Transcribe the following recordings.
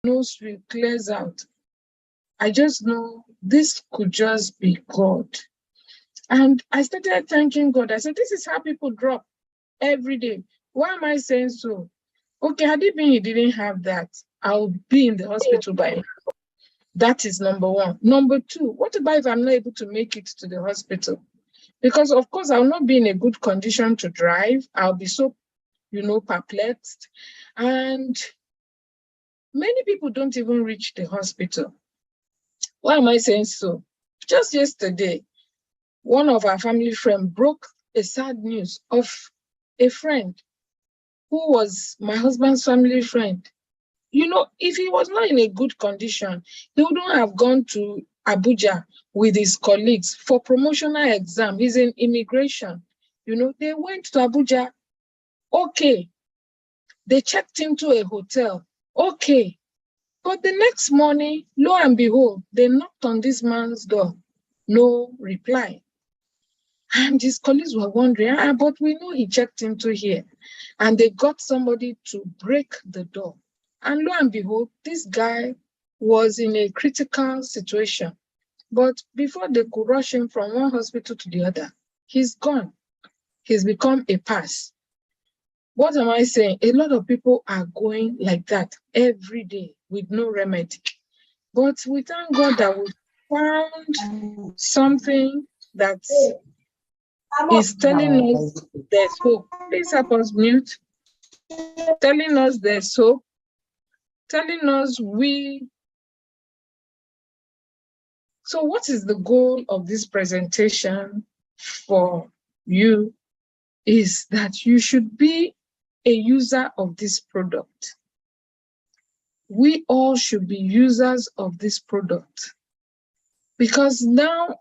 nose will clears out. I just know this could just be God. And I started thanking God. I said, this is how people drop every day. Why am I saying so? Okay, had it been he didn't have that, I'll be in the hospital by now. That is number one. Number two, what about if I'm not able to make it to the hospital? Because of course, I'll not be in a good condition to drive. I'll be so, perplexed. And many people don't even reach the hospital. Why am I saying so? Just yesterday, one of our family friends broke a sad news of a friend who was my husband's family friend. If he was not in a good condition, he wouldn't have gone to Abuja with his colleagues for promotional exam. He's in immigration. They went to Abuja. Okay. They checked into a hotel. Okay. But the next morning, lo and behold, they knocked on this man's door. No reply. And his colleagues were wondering, but we know he checked into here. And they got somebody to break the door. And lo and behold, this guy was in a critical situation. But before they could rush him from one hospital to the other, he's gone. He's become a pass. What am I saying? A lot of people are going like that every day with no remedy. But we thank God that we found something that is telling us there's hope. Please help us mute. Telling us there's hope. Telling us So what is the goal of this presentation for you is that you should be a user of this product. We all should be users of this product. Because now,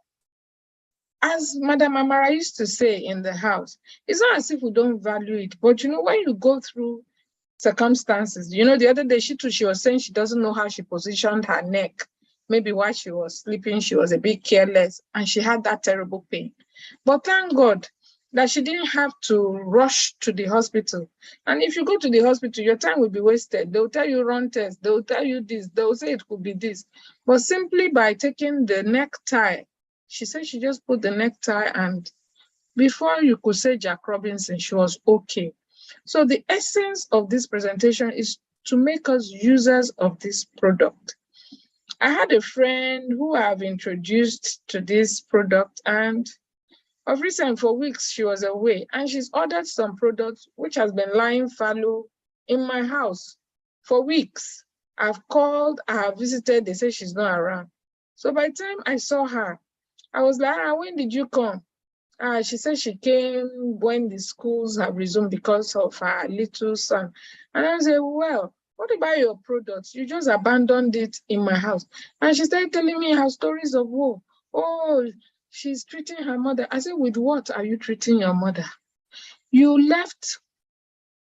as Madam Amara used to say in the house, it's not as if we don't value it, but when you go through circumstances, the other day she was saying she doesn't know how she positioned her neck. Maybe while she was sleeping, she was a bit careless and she had that terrible pain. But thank God that she didn't have to rush to the hospital. And if you go to the hospital, your time will be wasted. They'll tell you run tests. They'll tell you this. They'll say it could be this. But simply by taking the necktie, she said she just put the necktie and before you could say Jack Robinson, she was okay. So the essence of this presentation is to make us users of this product. I had a friend who I've introduced to this product, and of recent, for weeks, she was away, and she's ordered some products which has been lying fallow in my house for weeks. I've called, I have visited, they say she's not around. So by the time I saw her, I was like, when did you come? She said she came when the schools have resumed because of her little son. And I said, well, what about your products? You just abandoned it in my house. And she started telling me her stories of woe. Oh, she's treating her mother. I said, with what are you treating your mother? You left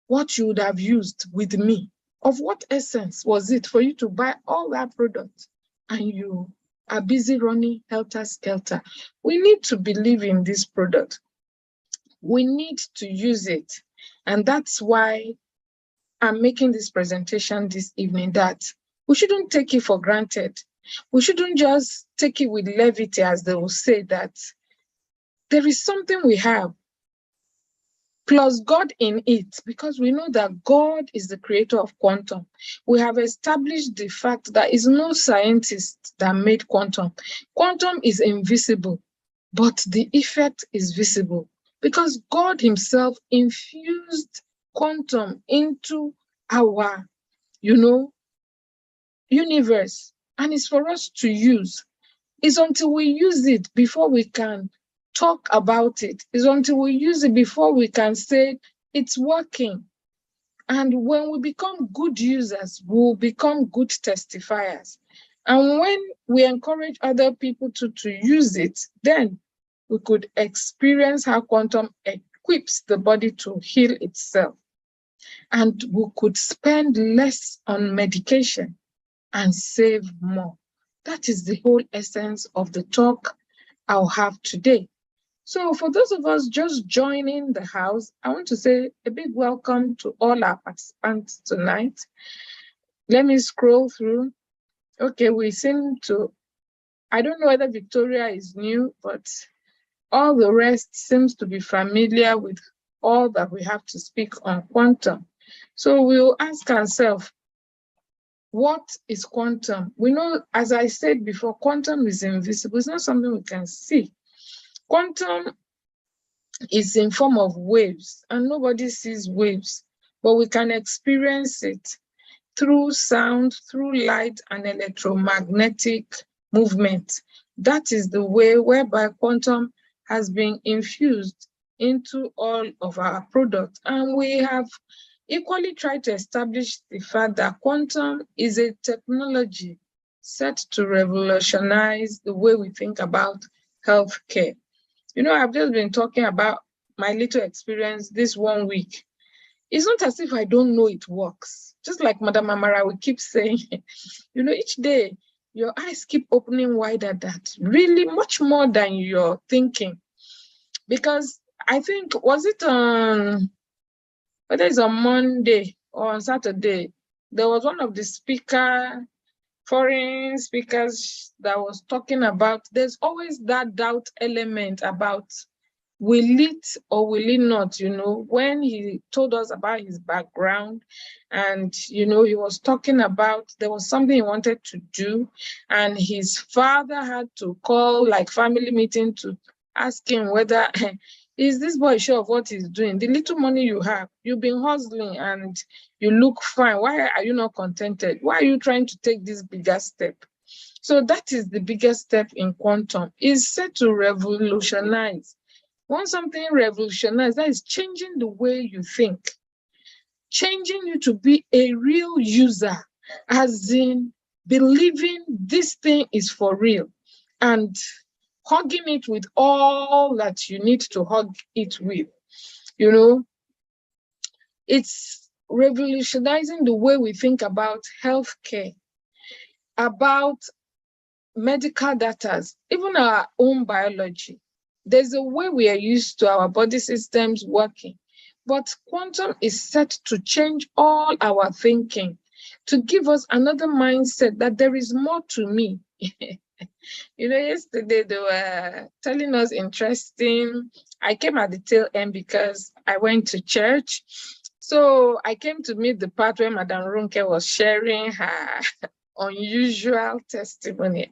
what you would have used with me. Of what essence was it for you to buy all that product and you are busy running helter-skelter? We need to believe in this product. We need to use it. And that's why I'm making this presentation this evening, that we shouldn't take it for granted. We shouldn't just take it with levity, as they will say, that there is something we have, plus God in it, because we know that God is the creator of quantum. We have established the fact that it's no scientist that made quantum. Quantum is invisible, but the effect is visible because God himself infused quantum into our, universe, and it's for us to use. It's until we use it before we can talk about it. It's until we use it before we can say it's working. And when we become good users, we'll become good testifiers. And when we encourage other people to use it, then we could experience how quantum equips the body to heal itself. And we could spend less on medication and save more. That is the whole essence of the talk I'll have today. So for those of us just joining the house, I want to say a big welcome to all our participants tonight. Let me scroll through. Okay, we seem to, I don't know whether Victoria is new, but all the rest seems to be familiar with all that we have to speak on quantum. So we'll ask ourselves, what is quantum? We know, as I said before, quantum is invisible. It's not something we can see. Quantum is in form of waves, and nobody sees waves, but we can experience it through sound, through light, and electromagnetic movement. That is the way whereby quantum has been infused into all of our products. And we have equally tried to establish the fact that quantum is a technology set to revolutionize the way we think about healthcare. You know, I've just been talking about my little experience this 1 week. It's not as if I don't know it works. Just like Madam Amara will keep saying, you know, each day your eyes keep opening wider, that really much more than you're thinking. Because I think, was it on, whether it's on Monday or on Saturday, there was one of the foreign speakers that was talking about, there's always that doubt element about, will it or will it not, you know, when he told us about his background, and, you know, he was talking about, there was something he wanted to do, and his father had to call like family meeting to ask him whether, is this boy sure of what he's doing? The little money you have, you've been hustling and you look fine. Why are you not contented? Why are you trying to take this bigger step? So that is the biggest step in quantum. It's set to revolutionize. Once something revolutionized, that is changing the way you think, changing you to be a real user, as in believing this thing is for real and hugging it with all that you need to hug it with. You know, it's revolutionizing the way we think about healthcare, about medical data, even our own biology. There's a way we are used to our body systems working, but quantum is set to change all our thinking, to give us another mindset that there is more to me. You know, yesterday they were telling us interesting. I came at the tail end because I went to church. So I came to meet the part where Madame Runke was sharing her unusual testimony.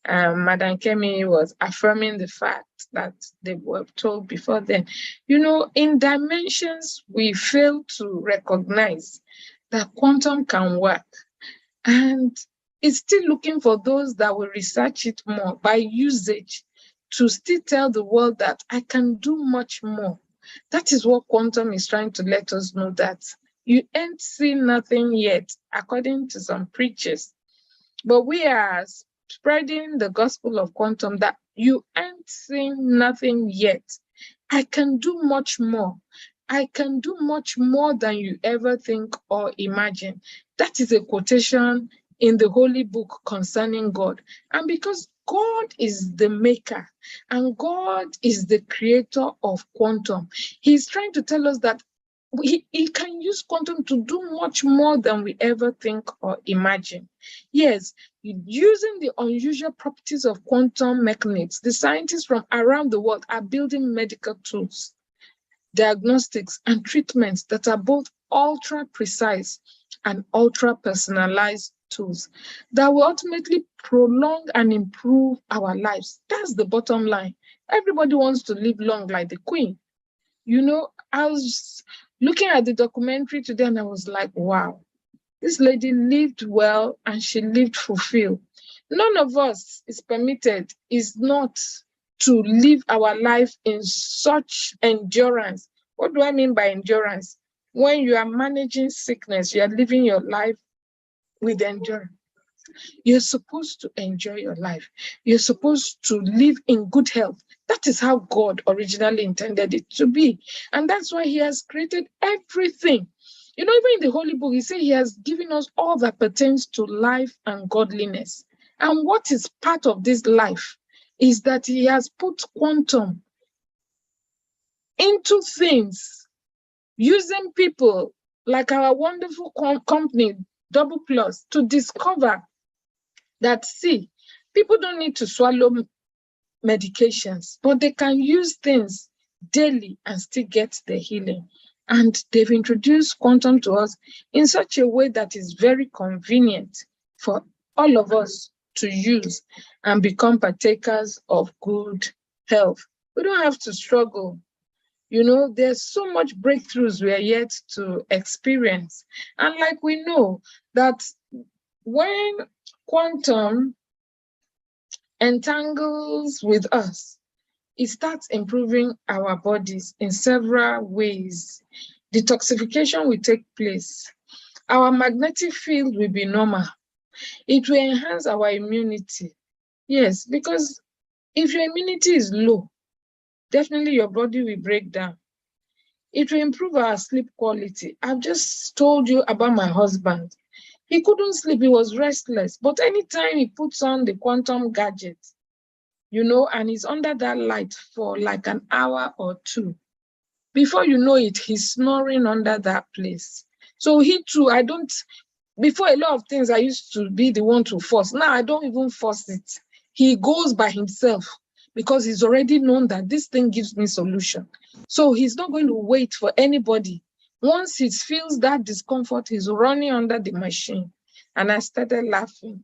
Madam Kemi was affirming the fact that they were told before then. You know, in dimensions we fail to recognize that quantum can work, and it's still looking for those that will research it more by usage, to still tell the world that I can do much more. That is what quantum is trying to let us know, that you ain't seen nothing yet, according to some preachers. But we are spreading the gospel of quantum, that you ain't seen nothing yet. I can do much more. I can do much more than you ever think or imagine. That is a quotation in the Holy Book concerning God. And because God is the maker and God is the creator of quantum, he's trying to tell us that he can use quantum to do much more than we ever think or imagine. Yes, using the unusual properties of quantum mechanics, the scientists from around the world are building medical tools, diagnostics, and treatments that are both ultra precise and ultra personalized tools that will ultimately prolong and improve our lives. That's the bottom line. Everybody wants to live long like the Queen. You know, I was looking at the documentary today and I was like, wow, this lady lived well and she lived fulfilled. None of us is permitted, is not, to live our life in such endurance. What do I mean by endurance? When you are managing sickness, you are living your life with endurance. You're supposed to enjoy your life. You're supposed to live in good health. That is how God originally intended it to be. And that's why he has created everything. You know, even in the Holy Book, he said he has given us all that pertains to life and godliness. And what is part of this life is that he has put quantum into things, using people like our wonderful company, double plus, to discover that, see, people don't need to swallow medications, but they can use things daily and still get the healing. And they've introduced quantum to us in such a way that is very convenient for all of us to use and become partakers of good health. We don't have to struggle. You know, there's so much breakthroughs we are yet to experience. And like we know that when quantum entangles with us, it starts improving our bodies in several ways. Detoxification will take place. Our magnetic field will be normal. It will enhance our immunity. Yes, because if your immunity is low, definitely your body will break down. It will improve our sleep quality. I've just told you about my husband. He couldn't sleep, he was restless. But anytime he puts on the quantum gadget, you know, and he's under that light for like an hour or two, before you know it, he's snoring under that place. So he too, before a lot of things I used to be the one to force. Now I don't even force it. He goes by himself because he's already known that this thing gives me solution. So he's not going to wait for anybody. Once he feels that discomfort, he's running under the machine. And I started laughing.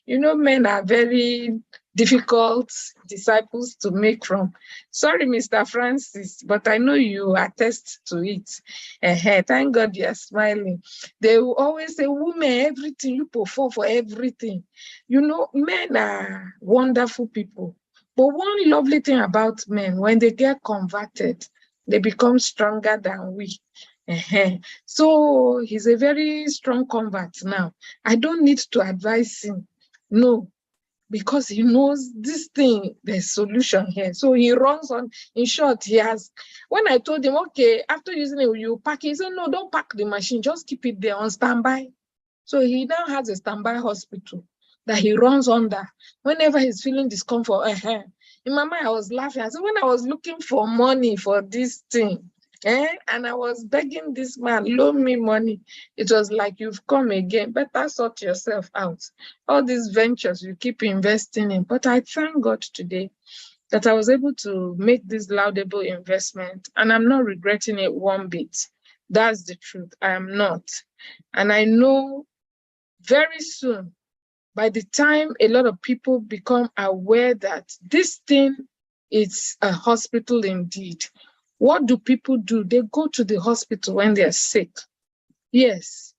You know, men are very difficult disciples to make from. Sorry, Mr. Francis, but I know you attest to it. Thank God you're smiling. They will always say, women, everything, you perform for everything. You know, men are wonderful people. But one lovely thing about men, when they get converted, they become stronger than we. So he's a very strong convert now. I don't need to advise him. No, because he knows this thing, there's solution here. So he runs on. In short, when I told him, okay, after using it, you pack it, he said, no, don't pack the machine, just keep it there on standby. So he now has a standby hospital that he runs under whenever he's feeling discomfort. In my mind, I was laughing. I said, when I was looking for money for this thing, and I was begging this man, loan me money, it was like, you've come again, better sort yourself out. All these ventures you keep investing in. But I thank God today that I was able to make this laudable investment, and I'm not regretting it one bit. That's the truth. I am not. And I know very soon, by the time a lot of people become aware that this thing is a hospital indeed, what do people do? They go to the hospital when they're sick. Yes.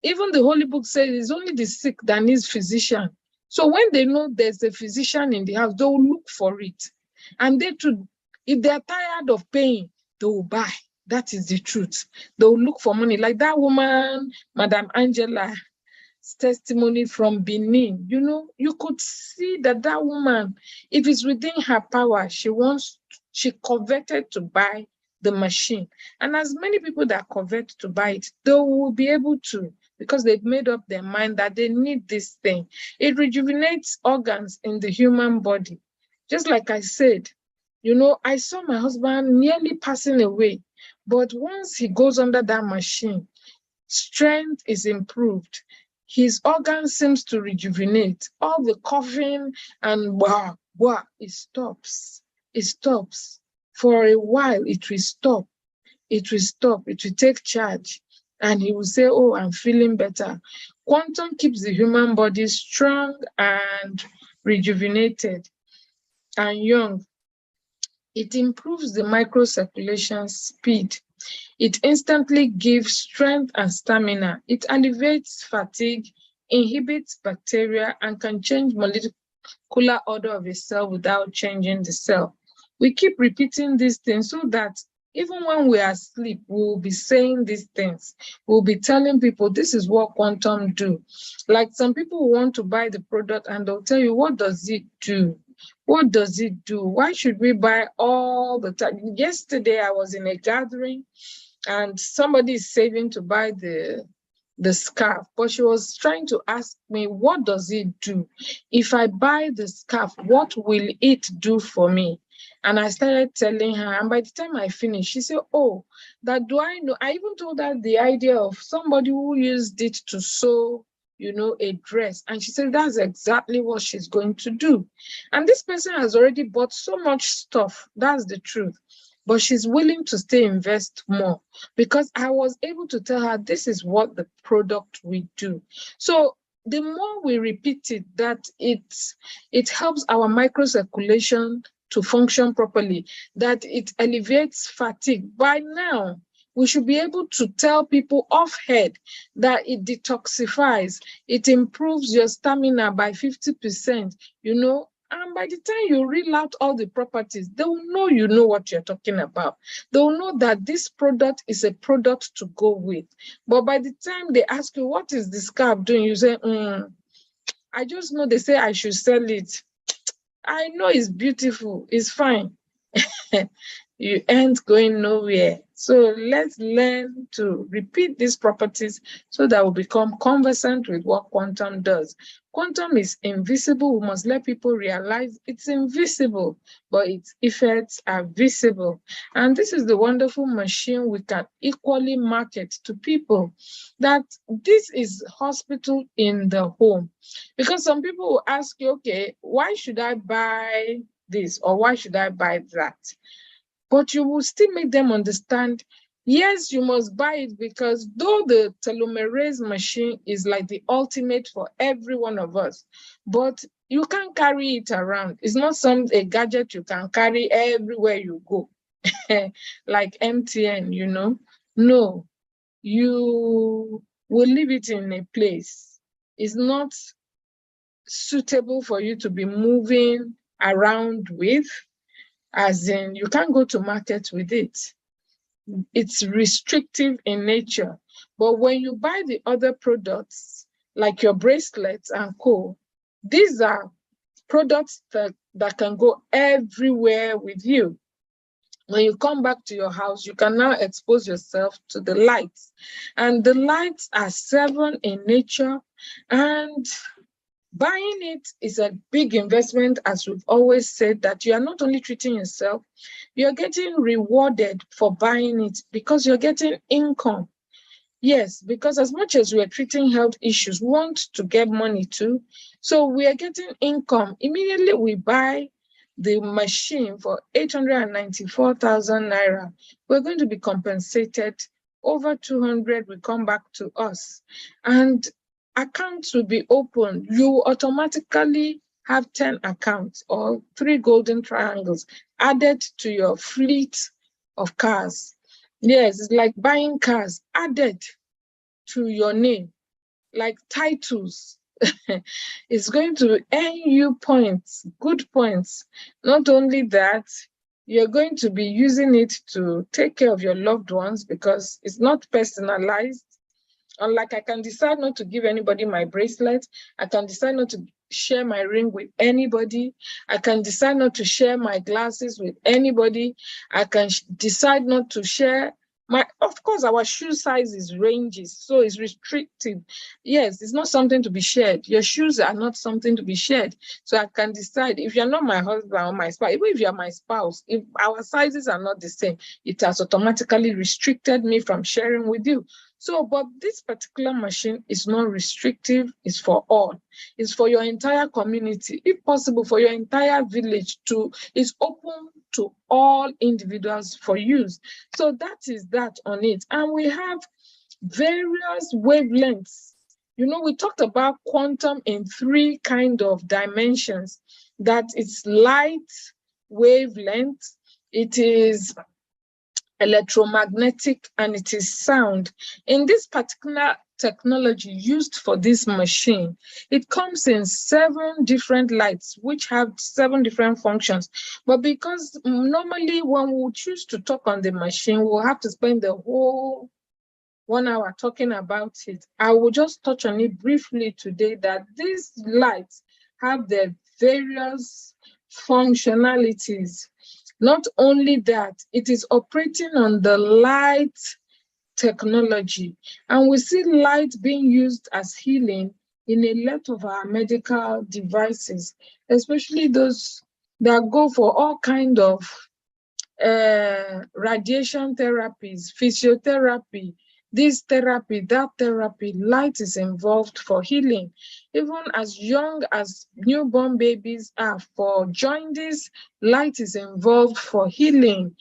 Even the Holy Book says it's only the sick that needs physician. So when they know there's a physician in the house, they will look for it. And they too, if they're tired of paying, they will buy. That is the truth. They will look for money. Like that woman, Madam Angela, testimony from Benin, you know, you could see that woman, if it's within her power, she coveted to buy the machine. And as many people that covet to buy it, they will be able to, because they've made up their mind that they need this thing. It rejuvenates organs in the human body. Just like I said, you know, I saw my husband nearly passing away, but once he goes under that machine, strength is improved. His organ seems to rejuvenate. All the coughing and it stops. It stops. For a while, it will stop. It will stop. It will take charge. And he will say, oh, I'm feeling better. Quantum keeps the human body strong and rejuvenated and young. It improves the microcirculation speed. It instantly gives strength and stamina. It alleviates fatigue, inhibits bacteria, and can change molecular order of a cell without changing the cell. We keep repeating these things so that even when we are asleep, we will be saying these things. We'll be telling people this is what quantum do. Like some people want to buy the product and they'll tell you, what does it do? What does it do? Why should we buy all the time? Yesterday, I was in a gathering and somebody is saving to buy the scarf, but she was trying to ask me, what does it do? If I buy the scarf, what will it do for me? And I started telling her, and by the time I finished, she said, oh, that do I know? I even told her the idea of somebody who used it to sew, a dress. And she said, that's exactly what she's going to do. And this person has already bought so much stuff. That's the truth. But she's willing to stay invest more because I was able to tell her this is what the product we do. So the more we repeat it, that it helps our microcirculation to function properly, that it alleviates fatigue. By now, we should be able to tell people off head that it detoxifies, it improves your stamina by 50%, and by the time you reel out all the properties, they will know you know what you're talking about. They will know that this product is a product to go with. But by the time they ask you, what is the scarf doing? You say, I just know they say I should sell it. I know it's beautiful. It's fine. You ain't going nowhere. So let's learn to repeat these properties so that we become conversant with what quantum does. Quantum is invisible. We must let people realize it's invisible, but its effects are visible. And this is the wonderful machine we can equally market to people, that this is hospital in the home. Because some people will ask you, okay, why should I buy this or why should I buy that? But you will still make them understand, yes, you must buy it because though the telomerase machine is like the ultimate for every one of us, but you can't carry it around. It's not a gadget you can carry everywhere you go, like MTN, No, you will leave it in a place. It's not suitable for you to be moving around with. As in, you can't go to market with it. It's restrictive in nature. But when you buy the other products, like your bracelets and co, these are products that can go everywhere with you. When you come back to your house, you can now expose yourself to the lights. And the lights are 7 in nature, and buying it is a big investment, as we've always said, that you are not only treating yourself, you're getting rewarded for buying it because you're getting income. Yes, because as much as we're treating health issues, we want to get money too. So we are getting income. Immediately we buy the machine for 894,000 naira. We're going to be compensated. Over 200 will come back to us. And accounts will be open. You automatically have 10 accounts or 3 golden triangles added to your fleet of cars. Yes, it's like buying cars added to your name, like titles. It's going to earn you points, good points. Not only that, you're going to be using it to take care of your loved ones because it's not personalized. Unlike I can decide not to give anybody my bracelet, I can decide not to share my ring with anybody, I can decide not to share my glasses with anybody, I can decide not to share of course, our shoe size ranges, so it's restrictive. Yes, it's not something to be shared. Your shoes are not something to be shared. So I can decide, if you're not my husband or my spouse, even if you're my spouse, if our sizes are not the same, it has automatically restricted me from sharing with you. So, but this particular machine is not restrictive, it's for all. It's for your entire community, if possible, for your entire village too. It's open to all individuals for use. So that is that on it. And we have various wavelengths. We talked about quantum in 3 kind of dimensions. That it's light wavelength, it is electromagnetic, and it is sound. In this particular technology used for this machine, it comes in 7 different lights, which have 7 different functions. But because normally when we choose to talk on the machine, we'll have to spend the whole 1 hour talking about it. I will just touch on it briefly today, that these lights have their various functionalities. Not only that, it is operating on the light technology. And we see light being used as healing in a lot of our medical devices, especially those that go for all kind of radiation therapies, physiotherapy, this therapy, that therapy. Light is involved for healing. Even as young as newborn babies are, for jaundice, light is involved for healing.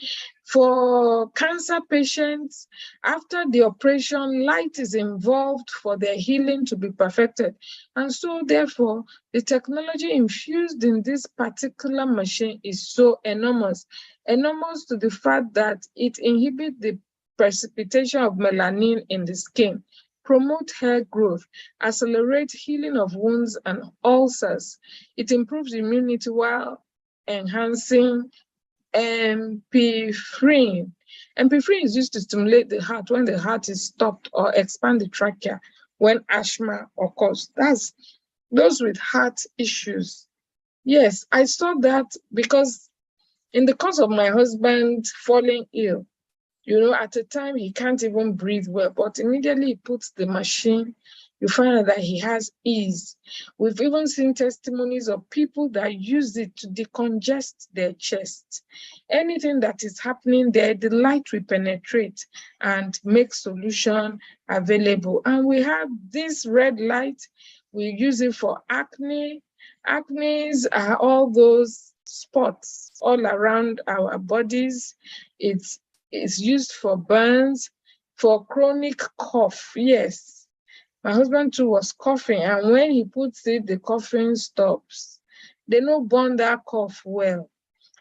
For cancer patients, after the operation, light is involved for their healing to be perfected. And so, therefore, the technology infused in this particular machine is so enormous. Enormous to the fact that it inhibits the precipitation of melanin in the skin, promote hair growth, accelerate healing of wounds and ulcers. It improves immunity while enhancing epinephrine. Epinephrine is used to stimulate the heart when the heart is stopped, or expand the trachea when asthma occurs. That's those with heart issues. Yes, I saw that because in the course of my husband falling ill, at a time he can't even breathe well, but immediately he puts the machine, you find out that he has ease. We've even seen testimonies of people that use it to decongest their chest. Anything that is happening there, the light will penetrate and make solution available. And we have this red light, we use it for acne. Acnes are all those spots all around our bodies. It's used for burns, for chronic cough. Yes, my husband too was coughing, and when he puts it, the coughing stops. They no burn that cough well.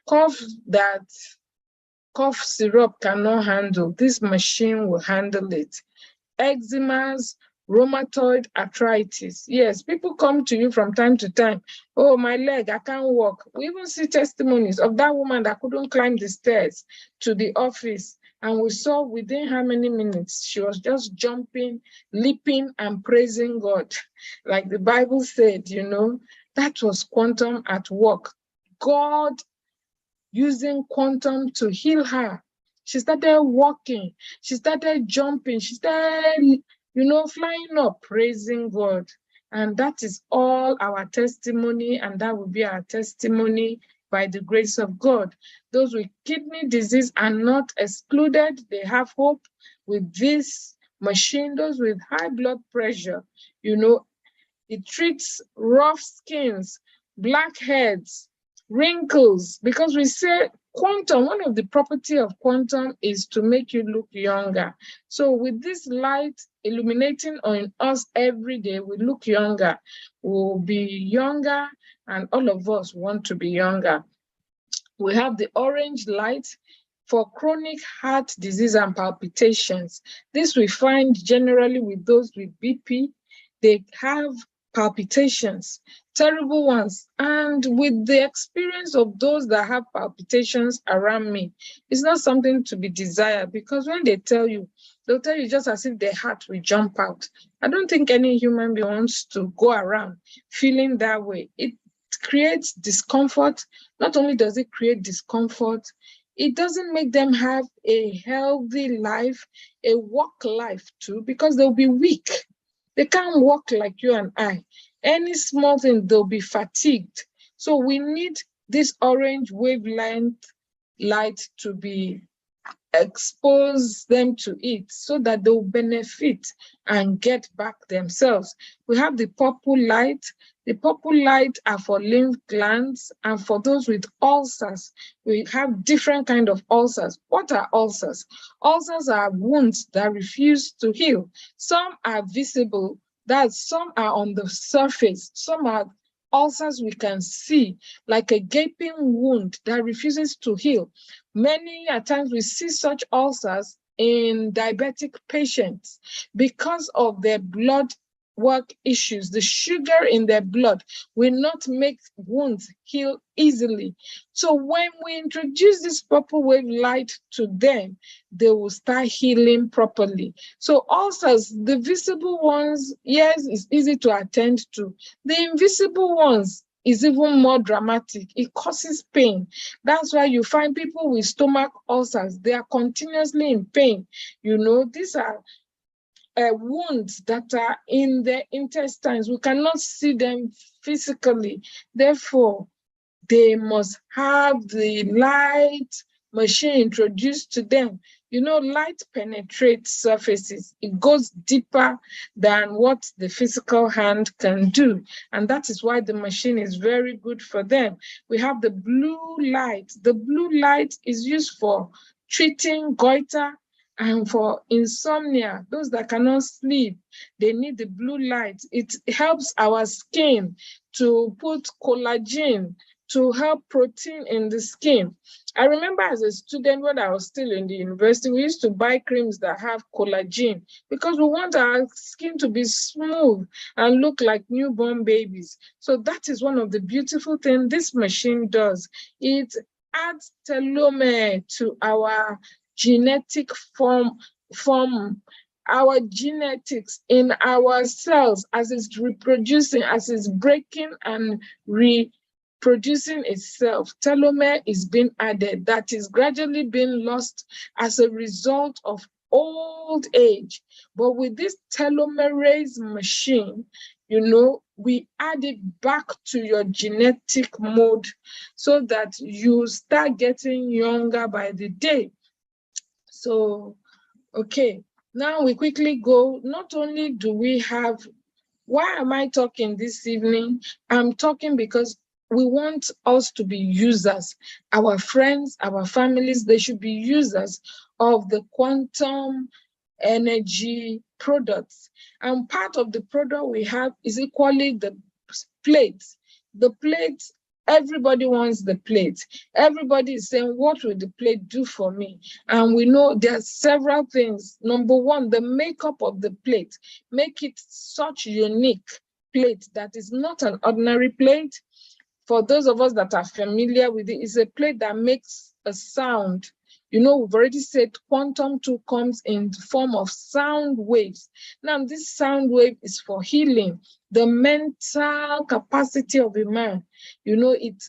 Cough that cough syrup cannot handle, this machine will handle it. Eczemas, rheumatoid arthritis. Yes, people come to you from time to time. Oh, my leg, I can't walk. We even see testimonies of that woman that couldn't climb the stairs to the office. And we saw within how many minutes she was just jumping, leaping, and praising God. Like the Bible said, that was quantum at work. God using quantum to heal her. She started walking, she started jumping, she started, flying up, praising God. And that is all our testimony, and that will be our testimony by the grace of God. Those with kidney disease are not excluded. They have hope with this machine. Those with high blood pressure, it treats rough skins, blackheads, wrinkles, because we say quantum, one of the property of quantum is to make you look younger. So with this light illuminating on us every day, we look younger, we'll be younger, and all of us want to be younger. We have the orange light for chronic heart disease and palpitations. This we find generally with those with BP. They have palpitations, terrible ones. And with the experience of those that have palpitations around me, it's not something to be desired, because when they tell you, they'll tell you just as if their heart will jump out. I don't think any human being wants to go around feeling that way. It creates discomfort. Not only does it create discomfort, it doesn't make them have a healthy life, a work life too, because they'll be weak. They can't walk like you and I. Any small thing, they'll be fatigued. So we need this orange wavelength light to be expose them to it so that they'll benefit and get back themselves. We have the purple light. The purple light are for lymph glands, and for those with ulcers. We have different kind of ulcers. What are ulcers? Ulcers are wounds that refuse to heal. Some are visible, that some are on the surface. Some are ulcers we can see, like a gaping wound that refuses to heal. Many at times we see such ulcers in diabetic patients because of their blood work issues. The sugar in their blood will not make wounds heal easily. So when we introduce this purple wave light to them, they will start healing properly. So ulcers, the visible ones, yes, it's easy to attend to. The invisible ones is even more dramatic. It causes pain. That's why you find people with stomach ulcers, they are continuously in pain. These are wounds that are in the intestines. We cannot see them physically. Therefore, they must have the light machine introduced to them. You know, light penetrates surfaces. It goes deeper than what the physical hand can do. And that is why the machine is very good for them. We have the blue light. The blue light is used for treating goiter and for insomnia. Those that cannot sleep, they need the blue light. It helps our skin to put collagen, to help protein in the skin. I remember as a student when I was still in the university, we used to buy creams that have collagen because we want our skin to be smooth and look like newborn babies. So that is one of the beautiful things this machine does. It adds telomere to our genetic form, our genetics in our cells as it's reproducing, as it's breaking and reproducing itself. Telomere is being added that is gradually being lost as a result of old age. But with this telomerase machine, you know, we add it back to your genetic mode so that you start getting younger by the day. So, okay, now we quickly go. Not only do we have, why am I talking this evening? I'm talking because we want us to be users. Our friends, our families, they should be users of the quantum energy products. And part of the product we have is equally the plates. The plates, everybody wants the plate. Everybody is saying, what will the plate do for me? And we know there are several things. Number one, the makeup of the plate. Make it such unique plate that is not an ordinary plate. For those of us that are familiar with it, it's a plate that makes a sound. You know, we've already said quantum 2 comes in the form of sound waves. Now, this sound wave is for healing the mental capacity of a man. You know, it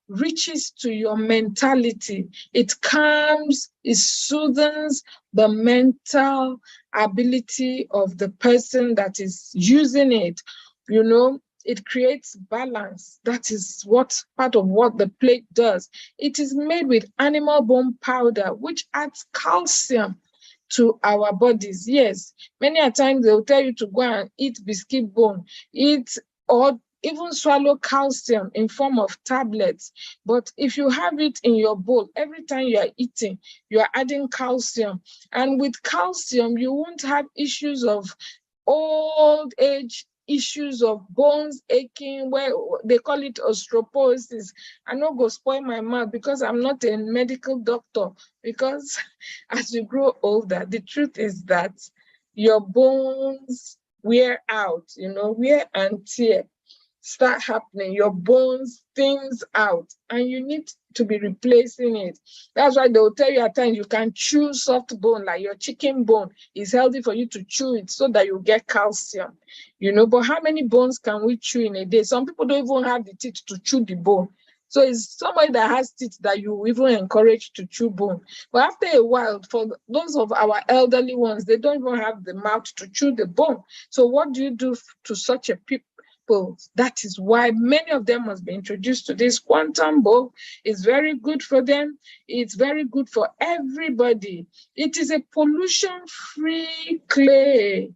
reaches to your mentality. It calms, it soothes the mental ability of the person that is using it. You know, it creates balance. That is what part of what the plate does. It is made with animal bone powder, which adds calcium to our bodies. Yes, many a times they'll tell you to go and eat biscuit bone, eat or even swallow calcium in form of tablets. But if you have it in your bowl, every time you are eating, you are adding calcium. And with calcium, you won't have issues of old age, issues of bones aching, where they call it osteoporosis. I no go spoil my mouth because I'm not a medical doctor, because as you grow older, the truth is that your bones wear out, you know, wear and tear start happening, your bones thins out, and you need to be replacing it. That's why they'll tell you at times you can chew soft bone, like your chicken bone is healthy for you to chew it so that you get calcium, you know. But how many bones can we chew in a day? Some people don't even have the teeth to chew the bone. So it's somebody that has teeth that you even encourage to chew bone. But after a while, for those of our elderly ones, they don't even have the mouth to chew the bone. So what do you do to such a people? That is why many of them must be introduced to this quantum bowl. It's very good for them. It's very good for everybody. It is a pollution-free clay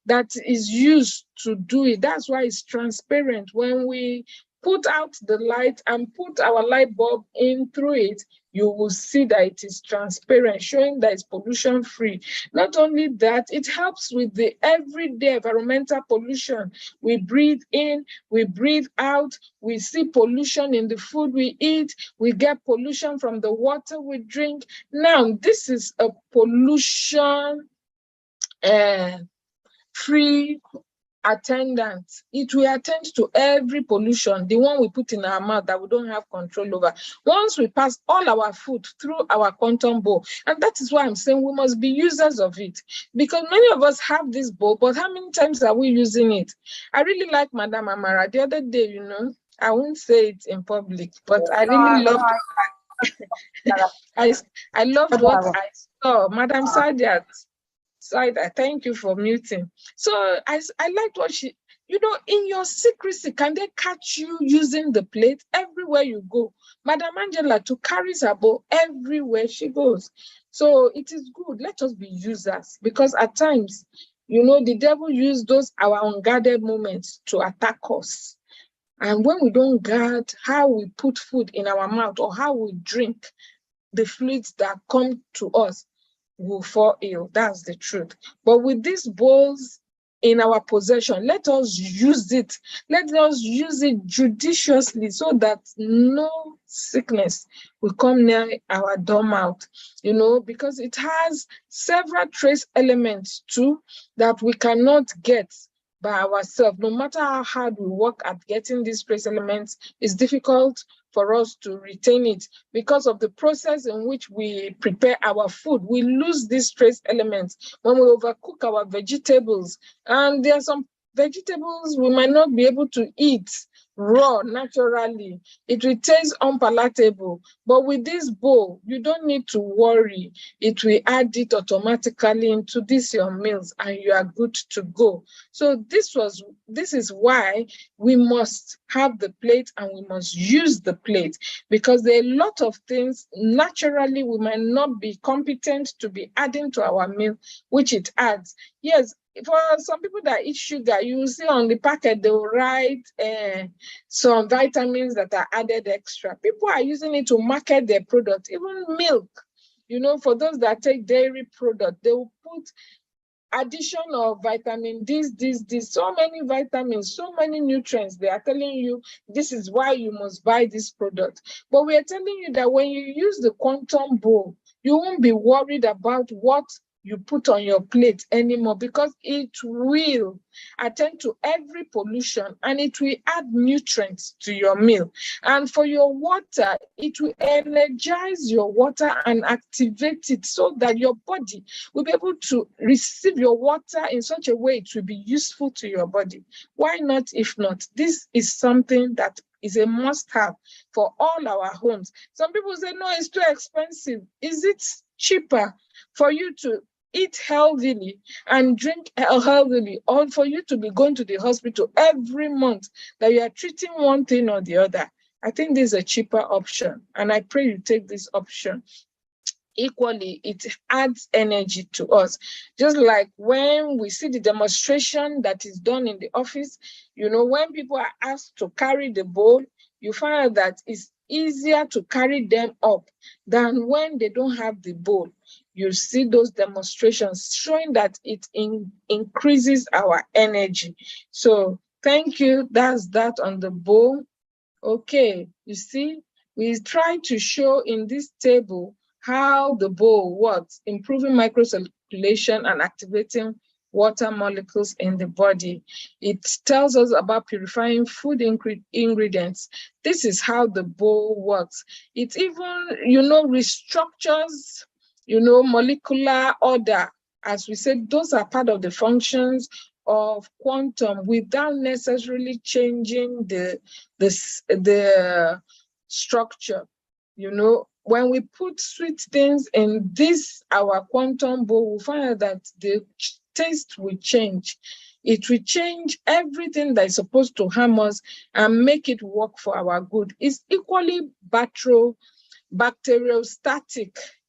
that is used to do it. That's why it's transparent. When we put out the light and put our light bulb in through it, you will see that it is transparent, showing that it's pollution free. Not only that, it helps with the everyday environmental pollution. We breathe in, we breathe out, we see pollution in the food we eat, we get pollution from the water we drink. Now, this is a pollution free attendant. It will attend to every pollution, the one we put in our mouth that we don't have control over. Once we pass all our food through our quantum bowl, and that is why I'm saying we must be users of it, because many of us have this bowl, but how many times are we using it? I really like Madame Amara. The other day, you know, I won't say it in public, but I really loved I loved what I saw. Madame Sadiat, thank you for muting. So I liked what You know, in your secrecy, can they catch you using the plate everywhere you go? Madam Angela too carries her bowl everywhere she goes. So it is good. Let us be users, because at times, you know, the devil used those our unguarded moments to attack us. And when we don't guard how we put food in our mouth or how we drink the fluids that come to us, will fall ill. That's the truth. But with these bowls in our possession, let us use it. Let us use it judiciously so that no sickness will come near our doormouth, you know, because it has several trace elements too that we cannot get by ourselves. No matter how hard we work at getting these trace elements, it's difficult for us to retain it because of the process in which we prepare our food. We lose these trace elements when we overcook our vegetables. And there are some vegetables we might not be able to eat raw naturally. It will taste unpalatable. But with this bowl, you don't need to worry. It will add it automatically into this your meals and you are good to go. So this is why we must have the plate and we must use the plate, because there are a lot of things naturally we might not be competent to be adding to our meal, which it adds. Yes, for some people that eat sugar, you will see on the packet they will write some vitamins that are added extra. People are using it to market their product, even milk. You know, for those that take dairy product, they will put addition of vitamin this, so many vitamins, so many nutrients. They are telling you this is why you must buy this product. But we are telling you that when you use the quantum bowl, you won't be worried about what you put on your plate anymore, because it will attend to every pollution and it will add nutrients to your meal. And for your water, it will energize your water and activate it so that your body will be able to receive your water in such a way it will be useful to your body. Why not if not? This is something that is a must-have for all our homes. Some people say, no, it's too expensive. Is it cheaper for you to eat healthily and drink healthily, or for you to be going to the hospital every month that you are treating one thing or the other? I think this is a cheaper option, and I pray you take this option. Equally, it adds energy to us. Just like when we see the demonstration that is done in the office, you know, when people are asked to carry the bowl, you find out that it's easier to carry them up than when they don't have the bowl. You see those demonstrations showing that it increases our energy. So thank you. That's that on the bowl. Okay, you see, we try to show in this table how the bowl works, improving microcirculation and activating water molecules in the body. It tells us about purifying food ingredients. This is how the bowl works. It even, you know, restructures, you know, molecular order. As we said, those are part of the functions of quantum without necessarily changing the structure. You know, when we put sweet things in this our quantum bowl, we find out that the taste will change. It will change everything that is supposed to harm us and make it work for our good. It's equally bacteriostatic.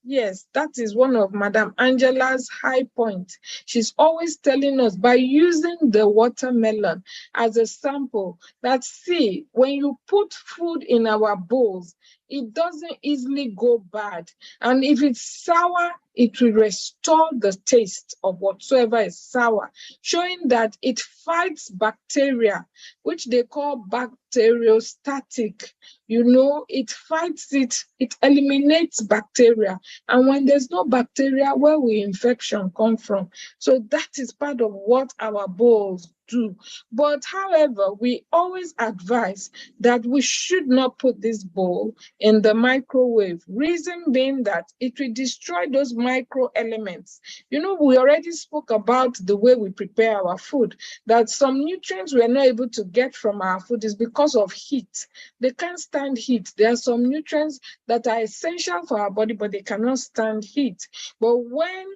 Yes, that is one of Madam Angela's high points. She's always telling us, by using the watermelon as a sample, that see, when you put food in our bowls, it doesn't easily go bad. And if it's sour, it will restore the taste of whatsoever is sour, showing that it fights bacteria, which they call bacteriostatic. You know, it fights it, it eliminates bacteria. And when there's no bacteria, where will infection come from? So that is part of what our bowls do. But however, we always advise that we should not put this bowl in the microwave. Reason being that it will destroy those micro elements. You know, we already spoke about the way we prepare our food, that some nutrients we're not able to get from our food is because of heat. They can't stand heat. There are some nutrients that are essential for our body, but they cannot stand heat. But when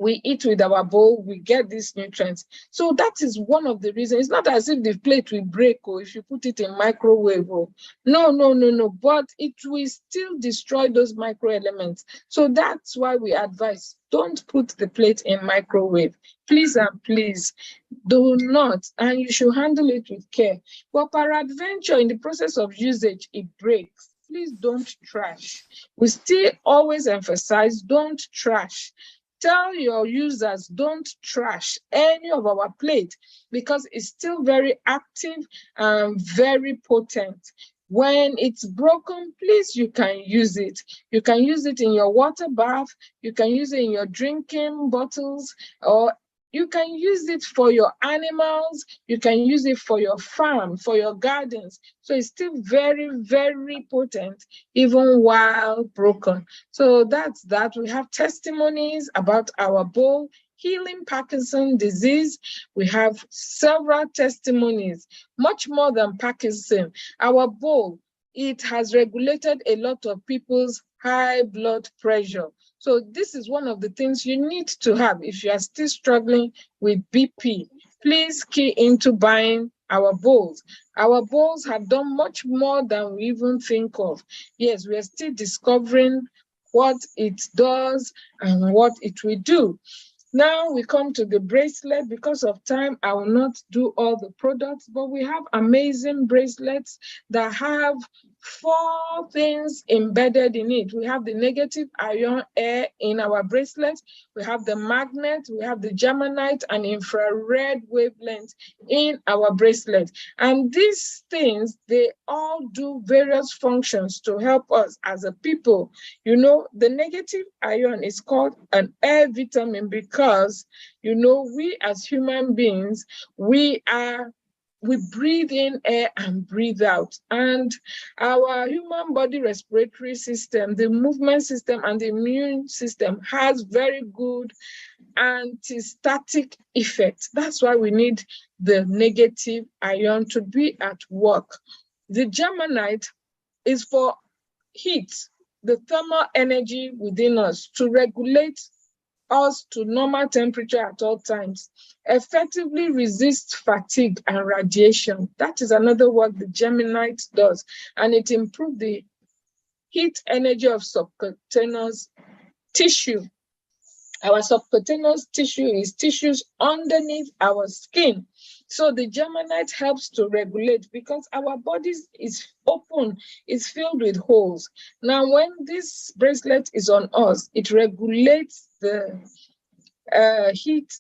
we eat with our bowl, we get these nutrients. So that is one of the reasons. It's not as if the plate will break or if you put it in microwave. Or, no. But it will still destroy those micro elements. So that's why we advise, don't put the plate in microwave. Please and please do not. And you should handle it with care. But peradventure, in the process of usage, it breaks. Please don't trash. We still always emphasize, don't trash. Tell your users, don't trash any of our plate because it's still very active and very potent. When it's broken, please, you can use it. You can use it in your water bath. You can use it in your drinking bottles, or you can use it for your animals. You can use it for your farm, for your gardens. So it's still very, very potent, even while broken. So that's that. We have testimonies about our bowl healing Parkinson's disease. We have several testimonies, much more than Parkinson. Our bowl, it has regulated a lot of people's high blood pressure. So this is one of the things you need to have if you are still struggling with BP. Please key into buying our bowls. Our bowls have done much more than we even think of. Yes, we are still discovering what it does and what it will do. Now we come to the bracelet. Because of time, I will not do all the products, but we have amazing bracelets that have 4 things embedded in it. We have the negative ion air in our bracelet. We have the magnet, we have the germanite and infrared wavelength in our bracelet. And these things, they all do various functions to help us as a people. You know, the negative ion is called an air vitamin because, you know, we as human beings, we breathe in air and breathe out. And our human body respiratory system, the movement system, and the immune system has very good anti-static effect. That's why we need the negative ion to be at work. The germanite is for heat, the thermal energy within us to regulate us to normal temperature at all times, effectively resist fatigue and radiation. That is another work the germanite does, and it improves the heat energy of subcutaneous tissue. Our subcutaneous tissue is tissues underneath our skin. So the germanite helps to regulate because our body is open, it's filled with holes. Now, when this bracelet is on us, it regulates the heat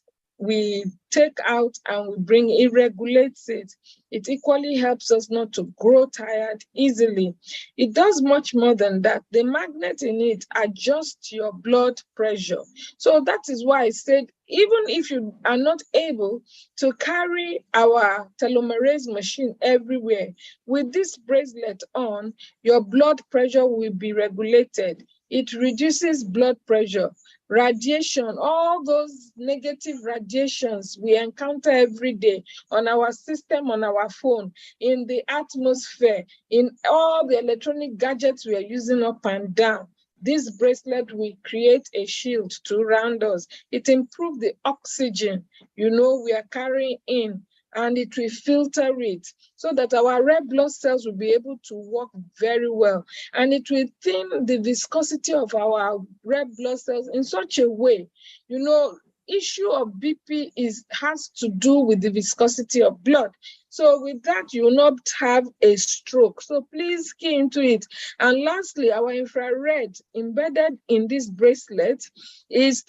we take out and we bring, it regulates it. It equally helps us not to grow tired easily. It does much more than that. The magnet in it adjusts your blood pressure. So that is why I said, even if you are not able to carry our telomerase machine everywhere, with this bracelet on, your blood pressure will be regulated. It reduces blood pressure. Radiation, all those negative radiations we encounter every day on our system, on our phone, in the atmosphere, in all the electronic gadgets we are using up and down. This bracelet will create a shield to surround us. It improves the oxygen, you know, we are carrying in, and it will filter it so that our red blood cells will be able to work very well. And it will thin the viscosity of our red blood cells in such a way, you know, issue of BP has to do with the viscosity of blood. So with that, you will not have a stroke. So please key into it. And lastly, our infrared embedded in this bracelet is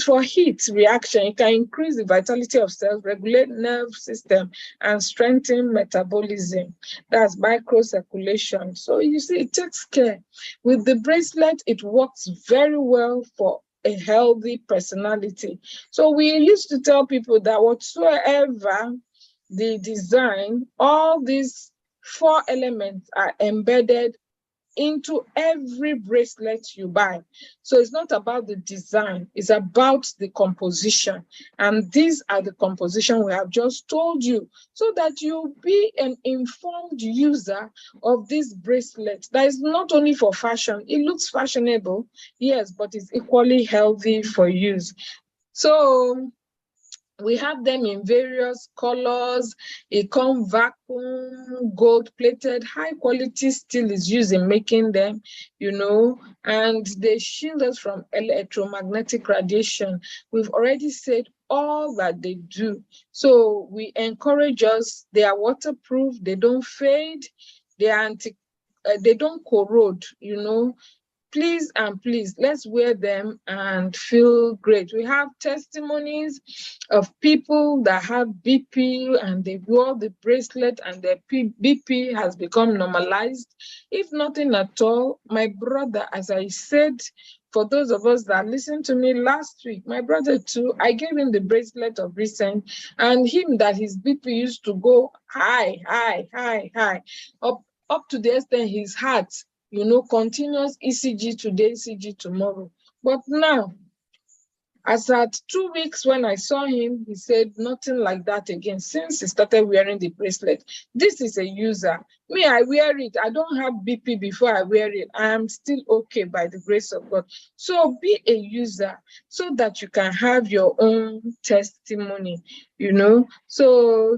for heat reaction. It can increase the vitality of cells, regulate nerve system, and strengthen metabolism. That's microcirculation. So you see, it takes care. With the bracelet, it works very well for a healthy personality. So we used to tell people that whatsoever the design, all these 4 elements are embedded into every bracelet you buy. So it's not about the design, it's about the composition. And these are the composition we have just told you, so that you be an informed user of this bracelet that is not only for fashion. It looks fashionable, yes, but it's equally healthy for use. So we have them in various colors. It comes vacuum, gold-plated, high-quality steel is used in making them, and they shield us from electromagnetic radiation. We've already said all that they do. So we encourage us. They are waterproof. They don't fade. They are they don't corrode, Please and please, let's wear them and feel great. We have testimonies of people that have BP and they wore the bracelet and their BP has become normalized. If nothing at all, my brother, as I said, for those of us that listened to me last week, my brother too, I gave him the bracelet of recent, and him that his BP used to go high, up to the extent his heart, continuous ECG today, ECG tomorrow. But now, as at 2 weeks when I saw him, he said nothing like that again since he started wearing the bracelet. This is a user. Me, I wear it. I don't have BP before I wear it. I am still okay by the grace of God. So be a user so that you can have your own testimony, So